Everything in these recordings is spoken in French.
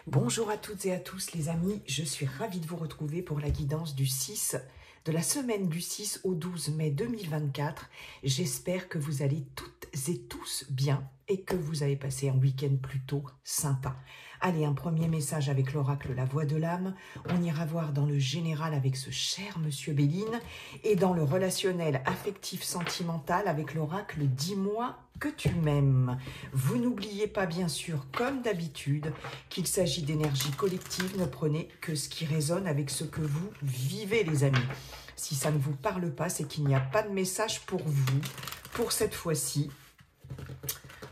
Bonjour à toutes et à tous les amis, je suis ravie de vous retrouver pour la guidance de la semaine du 6 au 12 mai 2024. J'espère que vous allez toutes et tous bien et que vous avez passé un week-end plutôt sympa. Allez, un premier message avec l'oracle La Voix de l'âme. On ira voir dans le général avec ce cher Monsieur Béline et dans le relationnel affectif sentimental avec l'oracle Dis-moi que tu m'aimes. Vous n'oubliez pas bien sûr, comme d'habitude, qu'il s'agit d'énergie collective. Ne prenez que ce qui résonne avec ce que vous vivez, les amis. Si ça ne vous parle pas, c'est qu'il n'y a pas de message pour vous, pour cette fois-ci.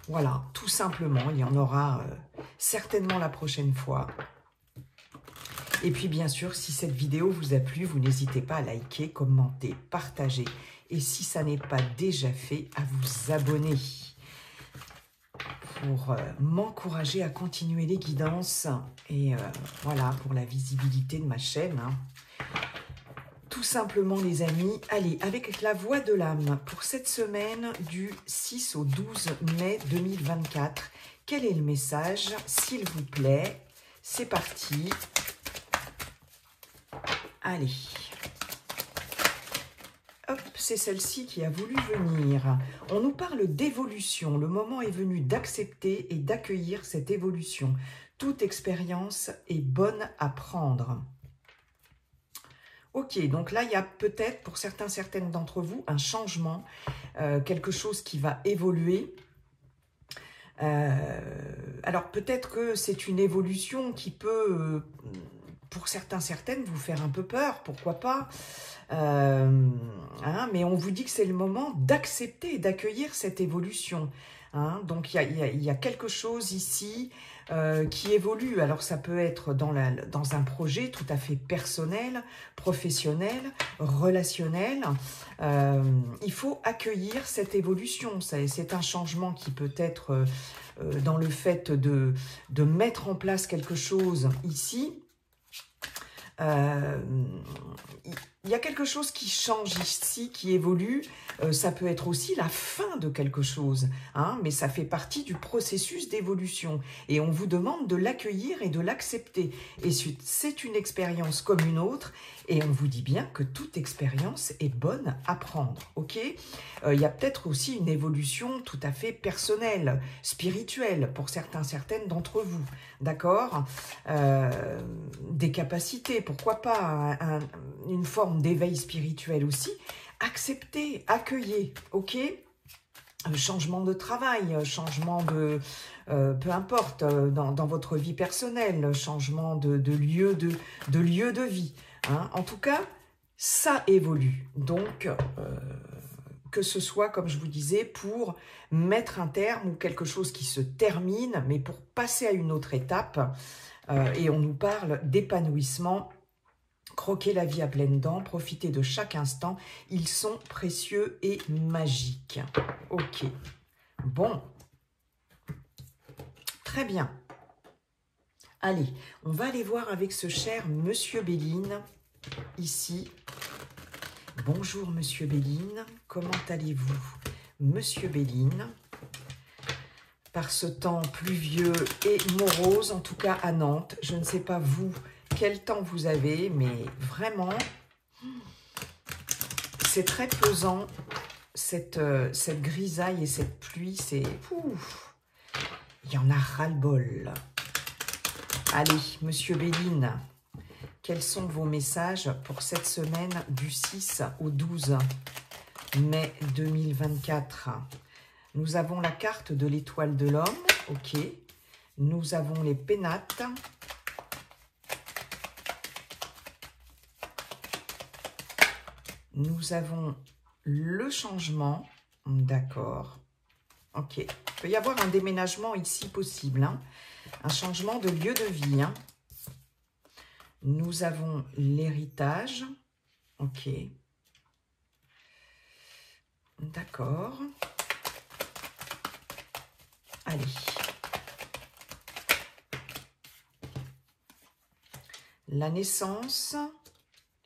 Voilà, tout simplement, il y en aura certainement la prochaine fois. Et puis bien sûr, si cette vidéo vous a plu, vous n'hésitez pas à liker, commenter, partager. Et si ça n'est pas déjà fait, à vous abonner pour m'encourager à continuer les guidances et voilà, pour la visibilité de ma chaîne. Tout simplement les amis, allez, avec la voix de l'âme, pour cette semaine du 6 au 12 mai 2024, quel est le message, s'il vous plaît? C'est parti. Allez. Hop, c'est celle-ci qui a voulu venir. On nous parle d'évolution. Le moment est venu d'accepter et d'accueillir cette évolution. Toute expérience est bonne à prendre. Ok, donc là, il y a peut-être, pour certaines d'entre vous, un changement, quelque chose qui va évoluer. Alors, peut-être que c'est une évolution qui peut, pour certaines, vous faire un peu peur, pourquoi pas. Mais on vous dit que c'est le moment d'accepter et d'accueillir cette évolution. Donc, il y a quelque chose ici qui évolue. Alors, ça peut être dans un projet tout à fait personnel, professionnel, relationnel. Il faut accueillir cette évolution. C'est un changement qui peut être dans le fait de mettre en place quelque chose ici. Il y a quelque chose qui change ici, qui évolue. Ça peut être aussi la fin de quelque chose, mais ça fait partie du processus d'évolution. Et on vous demande de l'accueillir et de l'accepter. Et c'est une expérience comme une autre. Et on vous dit bien que toute expérience est bonne à prendre. Ok, il y a peut-être aussi une évolution tout à fait personnelle, spirituelle, pour certaines d'entre vous. D'accord, des capacités, pourquoi pas, une forme d'éveil spirituel aussi. Acceptez, accueillez, ok, changement de travail, changement de... peu importe, dans votre vie personnelle, changement de lieu de vie. En tout cas, ça évolue. Donc, que ce soit, comme je vous disais, pour mettre un terme ou quelque chose qui se termine, mais pour passer à une autre étape. Et on nous parle d'épanouissement. Croquez la vie à pleines dents, profitez de chaque instant. Ils sont précieux et magiques. Ok. Bon. Très bien. Allez, on va aller voir avec ce cher Monsieur Béline, ici. Bonjour Monsieur Béline, comment allez-vous? Monsieur Béline, par ce temps pluvieux et morose, en tout cas à Nantes, je ne sais pas vous, quel temps vous avez, mais vraiment, c'est très pesant, cette grisaille et cette pluie, c'est... Il y en a ras-le-bol. Allez, Monsieur Béline, quels sont vos messages pour cette semaine du 6 au 12 mai 2024? Nous avons la carte de l'étoile de l'homme, ok. Nous avons les pénates. Nous avons le changement, d'accord. Ok, il peut y avoir un déménagement ici possible, un changement de lieu de vie. Nous avons l'héritage, ok. D'accord. Allez. La naissance,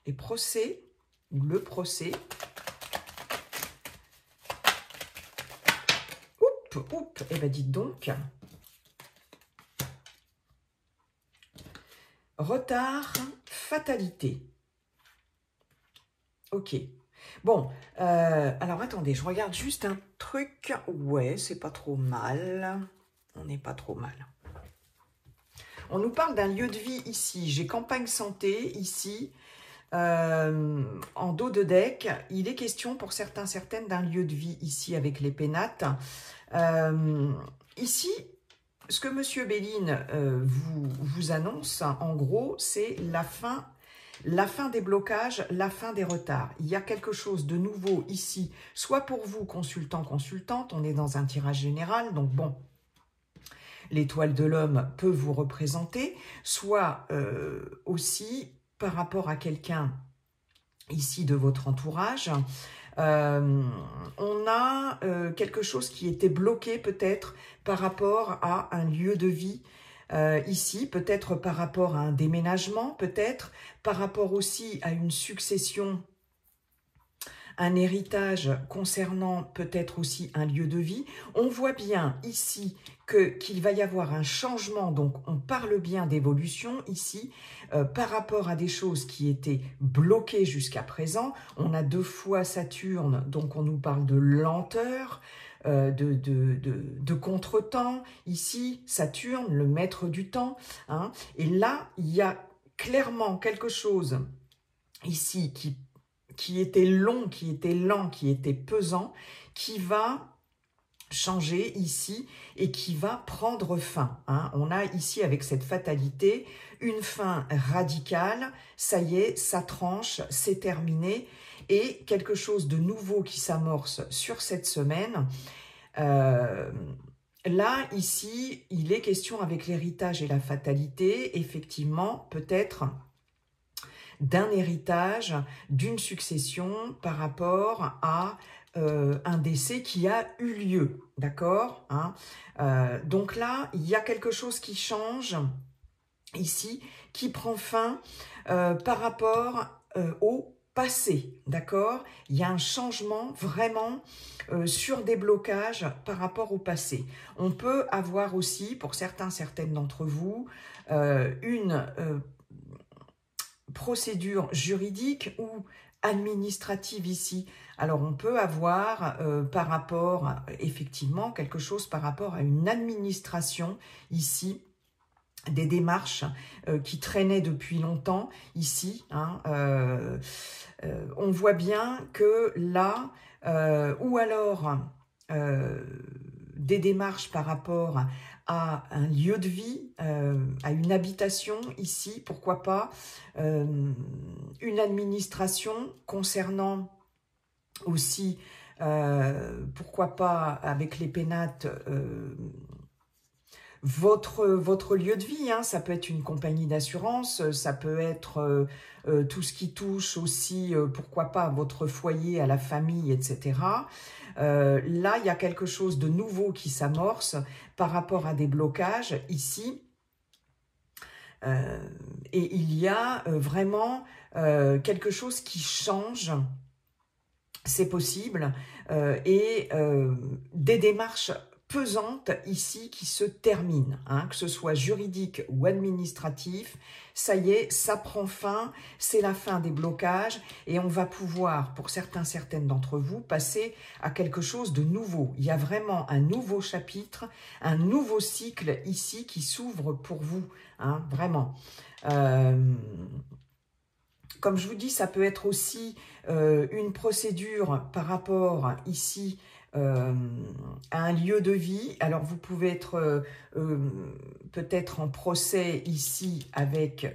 les procès, ou le procès. Oups, eh bien dites donc. retard, fatalité. Ok. Bon, alors attendez, je regarde juste un truc. Ouais, c'est pas trop mal. On n'est pas trop mal. On nous parle d'un lieu de vie ici. J'ai campagne santé ici. En dos de deck, il est question pour certains, certaines d'un lieu de vie ici avec les pénates. Ici, ce que Monsieur Béline vous annonce, en gros, c'est la fin des blocages, la fin des retards. Il y a quelque chose de nouveau ici, soit pour vous, consultant, consultante, on est dans un tirage général, donc bon, l'étoile de l'homme peut vous représenter, soit aussi par rapport à quelqu'un ici de votre entourage. On a quelque chose qui était bloqué peut-être par rapport à un lieu de vie ici, peut-être par rapport à un déménagement, peut-être par rapport aussi à une succession, un héritage concernant peut-être aussi un lieu de vie. On voit bien ici qu'il va y avoir un changement, donc on parle bien d'évolution ici, par rapport à des choses qui étaient bloquées jusqu'à présent. On a 2 fois Saturne, donc on nous parle de lenteur, de contretemps. Ici, Saturne, le maître du temps. Hein, et là, il y a clairement quelque chose ici qui était long, qui était lent, qui était pesant, qui va changer ici et qui va prendre fin. Hein. On a ici avec cette fatalité une fin radicale, ça y est, ça tranche, c'est terminé et quelque chose de nouveau qui s'amorce sur cette semaine. Là, ici, il est question avec l'héritage et la fatalité, effectivement, peut-être d'un héritage, d'une succession par rapport à un décès qui a eu lieu, d'accord, hein. Donc là, il y a quelque chose qui change ici, qui prend fin par rapport au passé, d'accord. Il y a un changement vraiment sur des blocages par rapport au passé. On peut avoir aussi, pour certains, certaines d'entre vous, une procédure juridique ou administrative ici. Alors on peut avoir par rapport, effectivement, quelque chose par rapport à une administration ici, des démarches qui traînaient depuis longtemps ici. Hein, on voit bien que là, ou alors des démarches par rapport à un lieu de vie, à une habitation ici, pourquoi pas, une administration concernant aussi, pourquoi pas avec les pénates, votre lieu de vie, hein. Ça peut être une compagnie d'assurance, ça peut être tout ce qui touche aussi, pourquoi pas, votre foyer, à la famille, etc. Là, il y a quelque chose de nouveau qui s'amorce par rapport à des blocages ici. Et il y a vraiment quelque chose qui change, c'est possible, et des démarches pesantes ici qui se terminent, hein, que ce soit juridique ou administratif. Ça y est, ça prend fin, c'est la fin des blocages et on va pouvoir, pour certains, certaines d'entre vous, passer à quelque chose de nouveau. Il y a vraiment un nouveau chapitre, un nouveau cycle ici qui s'ouvre pour vous, hein, vraiment. Comme je vous dis, ça peut être aussi une procédure par rapport ici à un lieu de vie. Alors, vous pouvez être peut-être en procès ici avec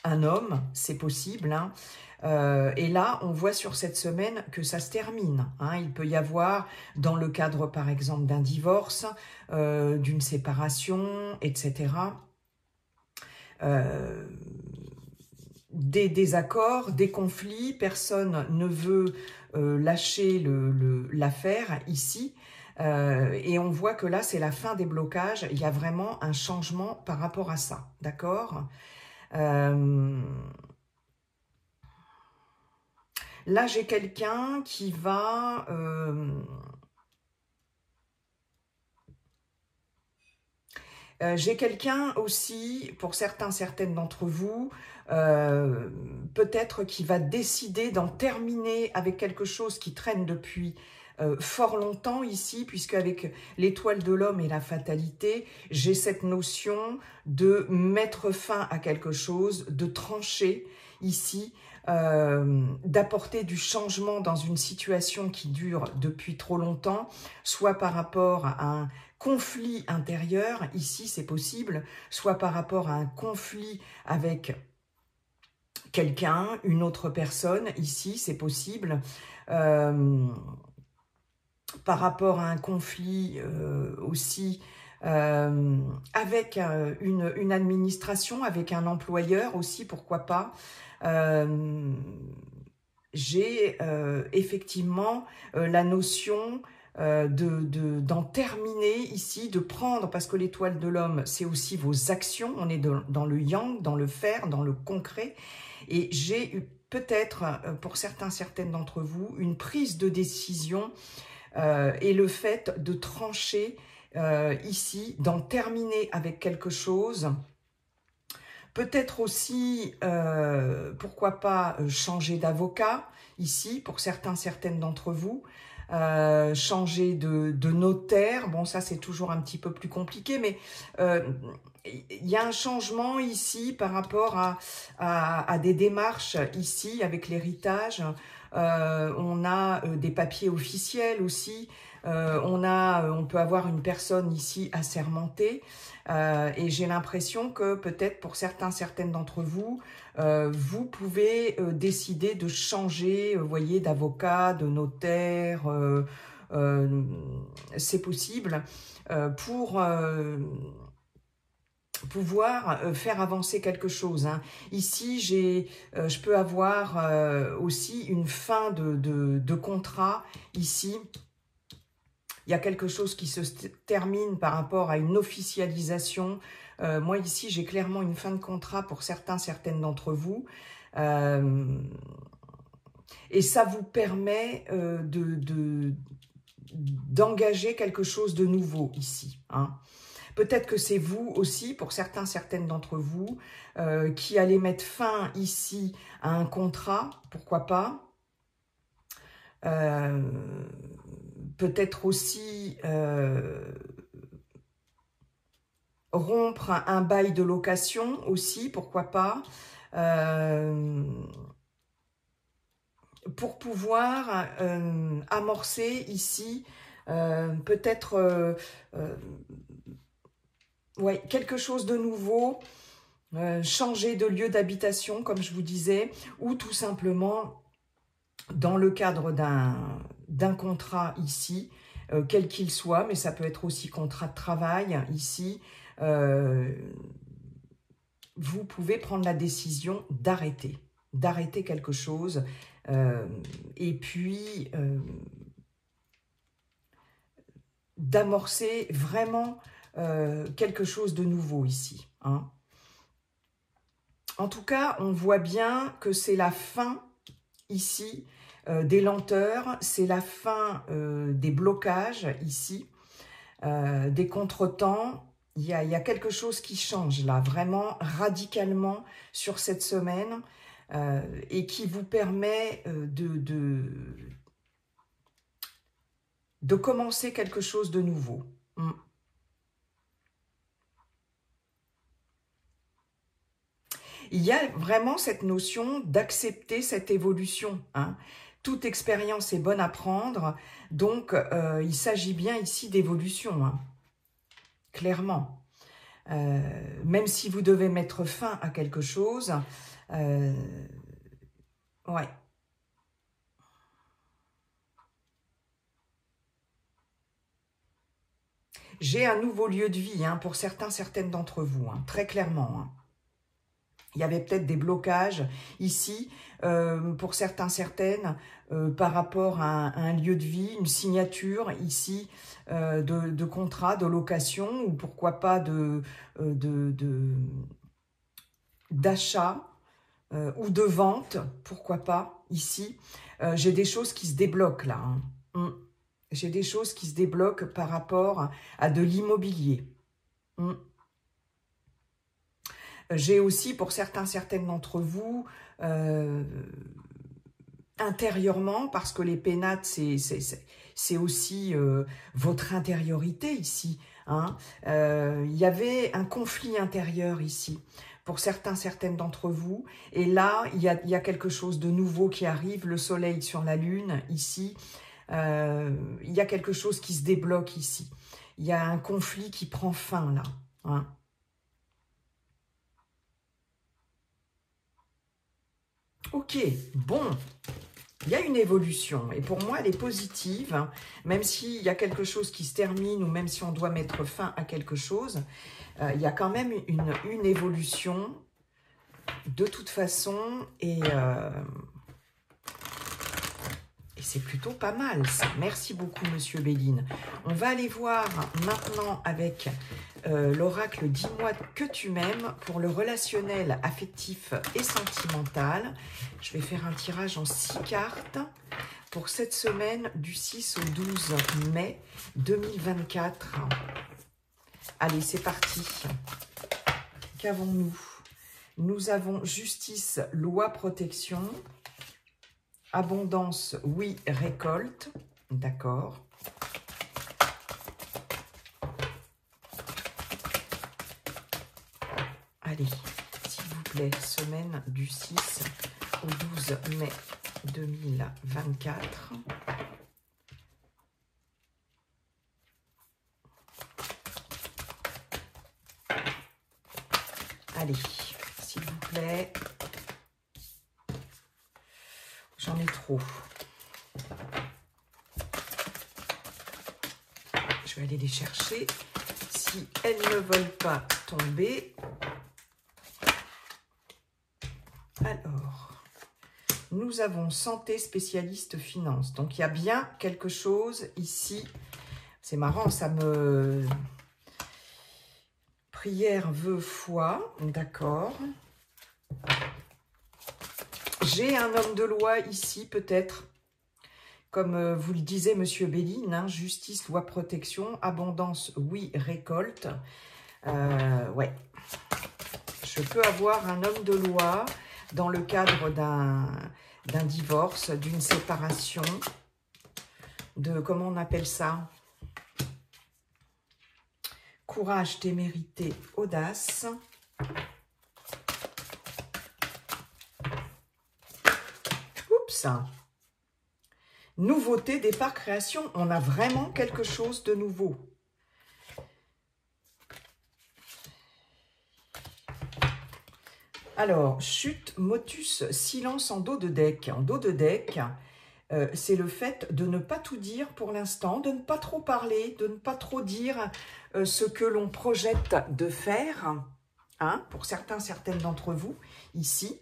un homme, c'est possible. Hein. Et là, on voit sur cette semaine que ça se termine. Hein. Il peut y avoir, dans le cadre par exemple d'un divorce, d'une séparation, etc., des désaccords, des conflits, personne ne veut lâcher l'affaire ici, et on voit que là c'est la fin des blocages, il y a vraiment un changement par rapport à ça, d'accord. Là j'ai quelqu'un qui va... J'ai quelqu'un aussi, pour certaines d'entre vous, peut-être qui va décider d'en terminer avec quelque chose qui traîne depuis fort longtemps ici, puisque avec l'étoile de l'homme et la fatalité, j'ai cette notion de mettre fin à quelque chose, de trancher ici, d'apporter du changement dans une situation qui dure depuis trop longtemps, soit par rapport à un conflit intérieur, ici c'est possible, soit par rapport à un conflit avec quelqu'un, une autre personne, ici c'est possible, par rapport à un conflit aussi avec une administration, avec un employeur aussi, pourquoi pas. J'ai effectivement la notion d'en terminer ici, de prendre, parce que l'étoile de l'homme, c'est aussi vos actions, on est dans le yang, dans le faire, dans le concret, et j'ai eu peut-être, pour certaines d'entre vous, une prise de décision et le fait de trancher ici, d'en terminer avec quelque chose. Peut-être aussi, pourquoi pas, changer d'avocat, ici, pour certaines d'entre vous, changer de notaire. Bon, ça, c'est toujours un petit peu plus compliqué, mais il y a un changement ici par rapport à des démarches, ici, avec l'héritage. On a des papiers officiels aussi. On peut avoir une personne ici assermentée. Et j'ai l'impression que peut-être pour certaines d'entre vous, vous pouvez décider de changer, vous voyez, d'avocat, de notaire, c'est possible, pour pouvoir faire avancer quelque chose. Hein. Ici, je peux avoir aussi une fin de contrat, ici. Il y a quelque chose qui se termine par rapport à une officialisation. Moi, ici, j'ai clairement une fin de contrat pour certaines d'entre vous. Et ça vous permet d'engager quelque chose de nouveau ici. Hein. Peut-être que c'est vous aussi, pour certaines d'entre vous, qui allez mettre fin ici à un contrat, pourquoi pas. Peut-être aussi rompre un bail de location aussi, pourquoi pas, pour pouvoir amorcer ici peut-être ouais, quelque chose de nouveau, changer de lieu d'habitation, comme je vous disais, ou tout simplement, dans le cadre d'un contrat ici, quel qu'il soit, mais ça peut être aussi contrat de travail ici, vous pouvez prendre la décision d'arrêter quelque chose, et puis d'amorcer vraiment quelque chose de nouveau ici. Hein. En tout cas, on voit bien que c'est la fin ici des lenteurs, c'est la fin des blocages ici, des contretemps. Il y a quelque chose qui change là, vraiment radicalement sur cette semaine et qui vous permet de commencer quelque chose de nouveau. Il y a vraiment cette notion d'accepter cette évolution. Hein. Toute expérience est bonne à prendre, donc il s'agit bien ici d'évolution, hein. Clairement. Même si vous devez mettre fin à quelque chose, ouais. J'ai un nouveau lieu de vie hein, pour certaines d'entre vous, hein, très clairement. Hein. Il y avait peut-être des blocages ici, pour certaines, par rapport à un lieu de vie, une signature ici de contrat, de location, ou pourquoi pas d'achat ou de vente, pourquoi pas, ici. J'ai des choses qui se débloquent là. Hein. J'ai des choses qui se débloquent par rapport à de l'immobilier. J'ai aussi, pour certaines d'entre vous, intérieurement, parce que les pénates, c'est aussi votre intériorité ici. Hein. Il y avait un conflit intérieur ici, pour certaines d'entre vous. Et là, il y a quelque chose de nouveau qui arrive, le soleil sur la lune, ici. Il y a quelque chose qui se débloque ici. Il y a un conflit qui prend fin, là. Hein. Ok, bon. Il y a une évolution, et pour moi, elle est positive, hein, même s'il y a quelque chose qui se termine, ou même si on doit mettre fin à quelque chose, il y a quand même une évolution, de toute façon, et c'est plutôt pas mal, ça. Merci beaucoup, Monsieur Béline. On va aller voir maintenant avec l'oracle « Dis-moi que tu m'aimes » pour le relationnel, affectif et sentimental. Je vais faire un tirage en 6 cartes pour cette semaine du 6 au 12 mai 2024. Allez, c'est parti. Qu'avons-nous? Nous avons justice, loi, protection. Abondance, oui, récolte. D'accord. Allez, s'il vous plaît, semaine du 6 au 12 mai 2024. Allez, s'il vous plaît. J'en ai trop. Je vais aller les chercher. Si elles ne veulent pas tomber. Alors, nous avons santé, spécialiste, finance. Donc, il y a bien quelque chose ici. C'est marrant, ça me... Prière, vœu, foi. D'accord. J'ai un homme de loi ici, peut-être. Comme vous le disait, Monsieur Béline, hein, justice, loi, protection, abondance, oui, récolte. Ouais. Je peux avoir un homme de loi dans le cadre d'un divorce, d'une séparation, de, comment on appelle ça? Courage, témérité, audace. Oups! Nouveauté, départ, création. On a vraiment quelque chose de nouveau. Alors, chute, motus, silence en dos de deck. En dos de deck, c'est le fait de ne pas tout dire pour l'instant, de ne pas trop parler, de ne pas trop dire ce que l'on projette de faire, hein, pour certaines d'entre vous, ici.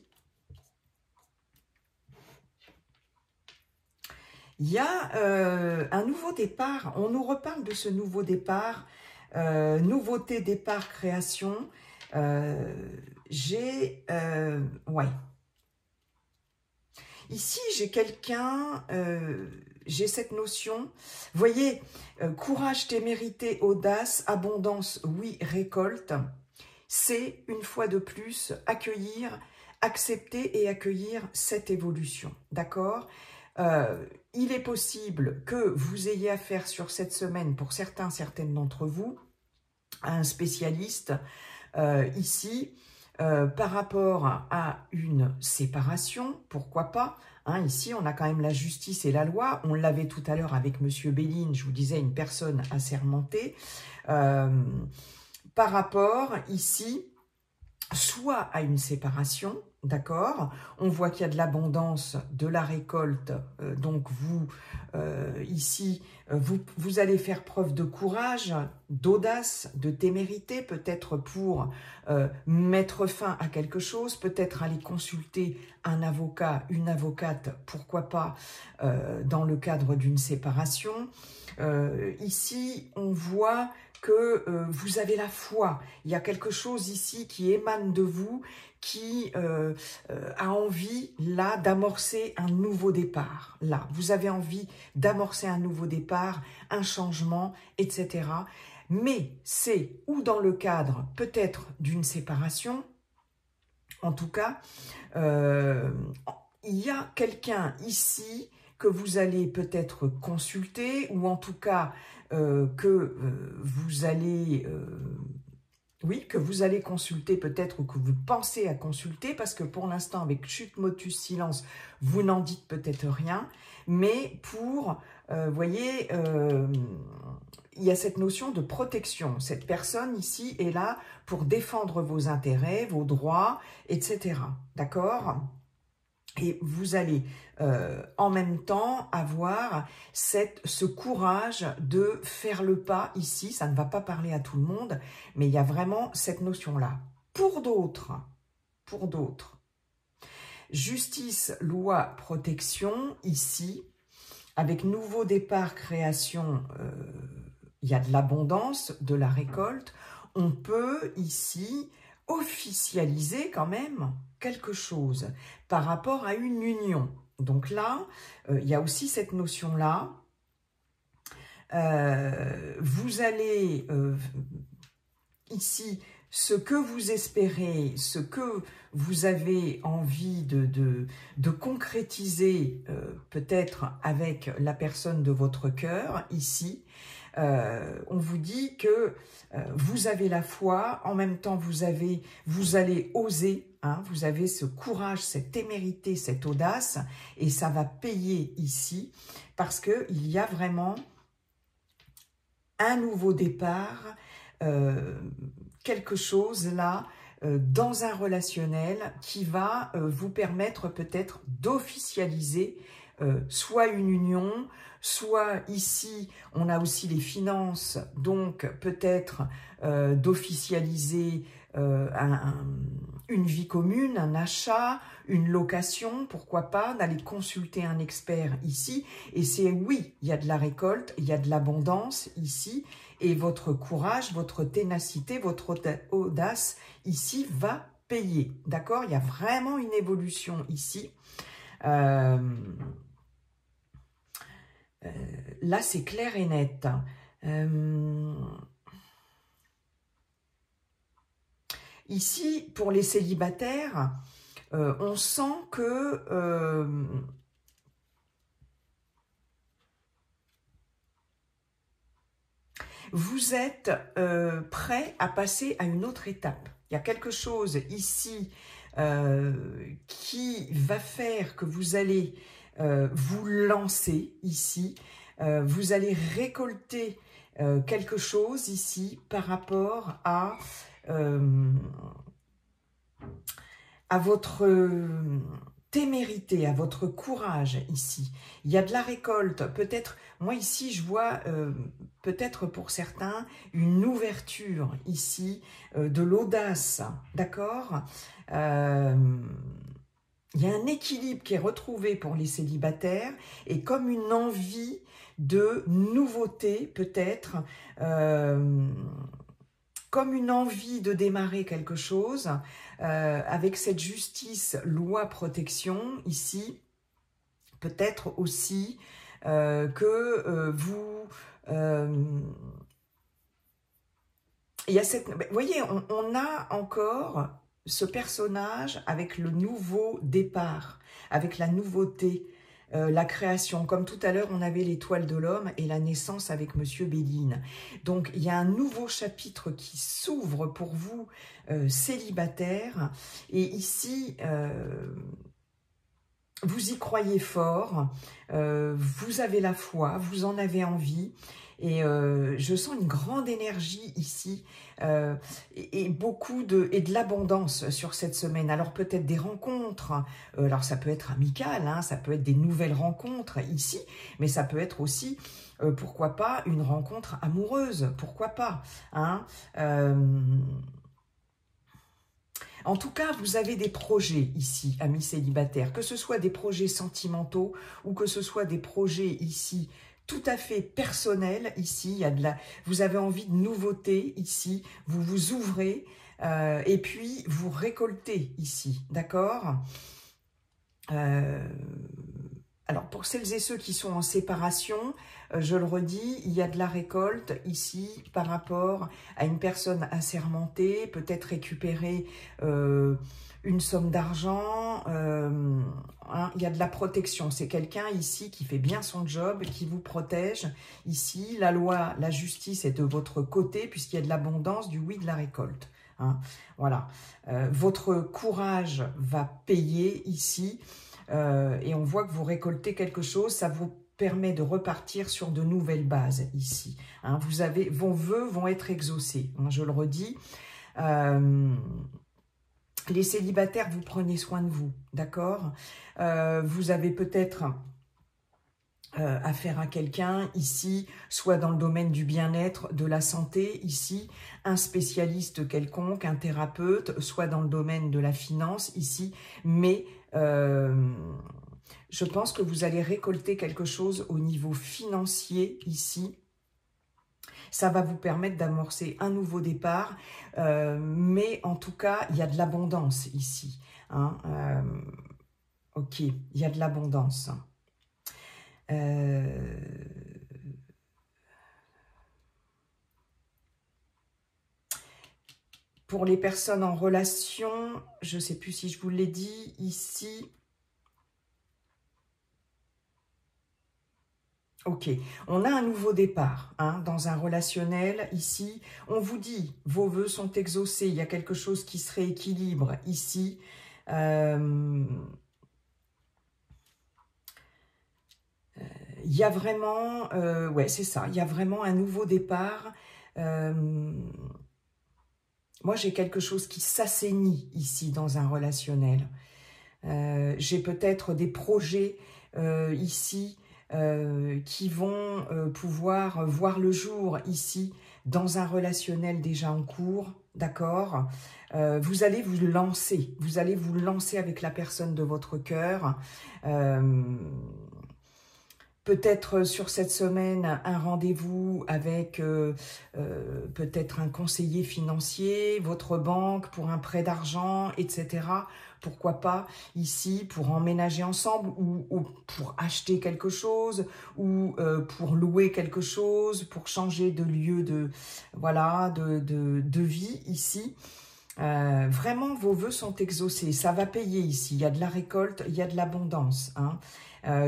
Il y a un nouveau départ, on nous reparle de ce nouveau départ, nouveauté, départ, création. Ouais. Ici, j'ai quelqu'un, j'ai cette notion, vous voyez, courage, témérité, audace, abondance, oui, récolte. C'est, une fois de plus, accueillir, accepter et accueillir cette évolution, d'accord ? Il est possible que vous ayez affaire sur cette semaine, pour certaines d'entre vous, à un spécialiste ici, par rapport à une séparation, pourquoi pas, hein, ici on a quand même la justice et la loi, on l'avait tout à l'heure avec Monsieur Béline, je vous disais une personne assermentée, par rapport ici, soit à une séparation, d'accord, on voit qu'il y a de l'abondance, de la récolte, donc vous, ici, vous allez faire preuve de courage, d'audace, de témérité, peut-être pour mettre fin à quelque chose, peut-être aller consulter un avocat, une avocate, pourquoi pas, dans le cadre d'une séparation. Ici, on voit que vous avez la foi. Il y a quelque chose ici qui émane de vous, qui a envie, là, d'amorcer un nouveau départ. Là, vous avez envie d'amorcer un nouveau départ, un changement, etc. Mais c'est ou dans le cadre, peut-être, d'une séparation, En tout cas, il y a quelqu'un ici que vous allez peut-être consulter, ou en tout cas que vous allez... oui, que vous allez consulter peut-être, ou que vous pensez à consulter, parce que pour l'instant, avec chute, motus, silence, vous n'en dites peut-être rien, mais pour, voyez, il y a cette notion de protection. Cette personne ici est là pour défendre vos intérêts, vos droits, etc. D'accord ? Et vous allez en même temps avoir ce courage de faire le pas ici. Ça ne va pas parler à tout le monde, mais il y a vraiment cette notion-là. Pour d'autres, justice, loi, protection, ici, avec nouveau départ, création, il y a de l'abondance, de la récolte. On peut ici officialiser quand même quelque chose par rapport à une union. Donc là, il y a aussi cette notion-là. Vous allez ici, ce que vous espérez, ce que vous avez envie de concrétiser peut-être avec la personne de votre cœur, ici, on vous dit que vous avez la foi, en même temps vous allez oser, hein, vous avez ce courage, cette témérité, cette audace, et ça va payer ici, parce qu'il y a vraiment un nouveau départ, quelque chose là, dans un relationnel qui va vous permettre peut-être d'officialiser soit une union, soit ici, on a aussi les finances, donc peut-être d'officialiser une vie commune, un achat, une location, pourquoi pas, d'aller consulter un expert ici. Et c'est oui, il y a de la récolte, il y a de l'abondance ici, et votre courage, votre ténacité, votre audace ici va payer. D'accord? Il y a vraiment une évolution ici. Là, c'est clair et net. Ici, pour les célibataires, on sent que vous êtes prêt à passer à une autre étape. Il y a quelque chose ici qui va faire que vous allez vous lancer ici. Vous allez récolter quelque chose ici par rapport à votre témérité, à votre courage ici. Il y a de la récolte, peut-être, moi ici je vois peut-être pour certains une ouverture ici, de l'audace, d'accord? Il y a un équilibre qui est retrouvé pour les célibataires et comme une envie de nouveauté peut-être, comme une envie de démarrer quelque chose, avec cette justice, loi, protection, ici, peut-être aussi que vous... il y a cette... Vous voyez, on a encore ce personnage avec le nouveau départ, avec la nouveauté, la création. Comme tout à l'heure, on avait l'étoile de l'homme et la naissance avec Monsieur Béline. Donc, il y a un nouveau chapitre qui s'ouvre pour vous, célibataires. Et ici, vous y croyez fort, vous avez la foi, vous en avez envie. Et je sens une grande énergie ici et de l'abondance sur cette semaine. Alors peut-être des rencontres, alors ça peut être amical, hein, ça peut être des nouvelles rencontres ici, mais ça peut être aussi, pourquoi pas, une rencontre amoureuse, pourquoi pas, hein, en tout cas, vous avez des projets ici, amis célibataires, que ce soit des projets sentimentaux ou que ce soit des projets ici tout à fait personnels. Ici, il y a vous avez envie de nouveautés ici, vous vous ouvrez et puis vous récoltez ici, d'accord? Alors, pour celles et ceux qui sont en séparation, je le redis, il y a de la récolte ici par rapport à une personne assermentée, peut-être récupérer une somme d'argent, il y a de la protection. C'est quelqu'un ici qui fait bien son job, qui vous protège. Ici, la loi, la justice est de votre côté puisqu'il y a de l'abondance, du oui, de la récolte. Hein, voilà. Votre courage va payer ici. Et on voit que vous récoltez quelque chose, ça vous permet de repartir sur de nouvelles bases ici. Hein, vos vœux vont être exaucés, hein, je le redis. Les célibataires, vous prenez soin de vous, d'accord? Vous avez peut-être affaire à quelqu'un ici, soit dans le domaine du bien-être, de la santé ici, un spécialiste quelconque, un thérapeute, soit dans le domaine de la finance ici, mais je pense que vous allez récolter quelque chose au niveau financier ici. Ça va vous permettre d'amorcer un nouveau départ, mais en tout cas, il y a de l'abondance ici. Hein, ok, il y a de l'abondance. Pour les personnes en relation, je ne sais plus si je vous l'ai dit, ici. Ok, on a un nouveau départ hein, dans un relationnel. Ici, on vous dit, vos vœux sont exaucés, il y a quelque chose qui se rééquilibre ici. Il y a vraiment, ouais c'est ça, il y a vraiment un nouveau départ. Moi j'ai quelque chose qui s'assainit ici dans un relationnel. J'ai peut-être des projets ici qui vont pouvoir voir le jour ici dans un relationnel déjà en cours, d'accord? Vous allez vous lancer avec la personne de votre cœur. Peut-être sur cette semaine, un rendez-vous avec peut-être un conseiller financier, votre banque pour un prêt d'argent, etc. Pourquoi pas ici pour emménager ensemble ou pour acheter quelque chose ou pour louer quelque chose, pour changer de lieu de, voilà, de vie ici. Vraiment, vos vœux sont exaucés. Ça va payer ici. Il y a de la récolte, il y a de l'abondance. Hein.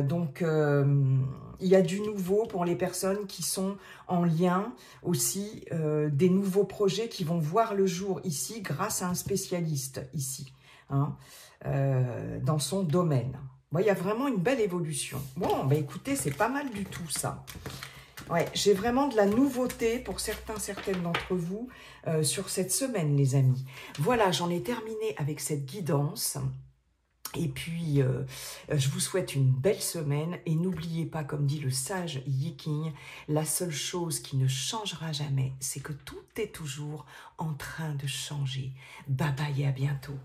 Donc, il y a du nouveau pour les personnes qui sont en lien aussi, des nouveaux projets qui vont voir le jour ici grâce à un spécialiste ici, hein, dans son domaine. Bon, il y a vraiment une belle évolution. Bon, bah écoutez, c'est pas mal du tout ça. Ouais, j'ai vraiment de la nouveauté pour certaines d'entre vous sur cette semaine, les amis. Voilà, j'en ai terminé avec cette guidance. Et puis, je vous souhaite une belle semaine. Et n'oubliez pas, comme dit le sage Yi King, la seule chose qui ne changera jamais, c'est que tout est toujours en train de changer. Bye bye et à bientôt.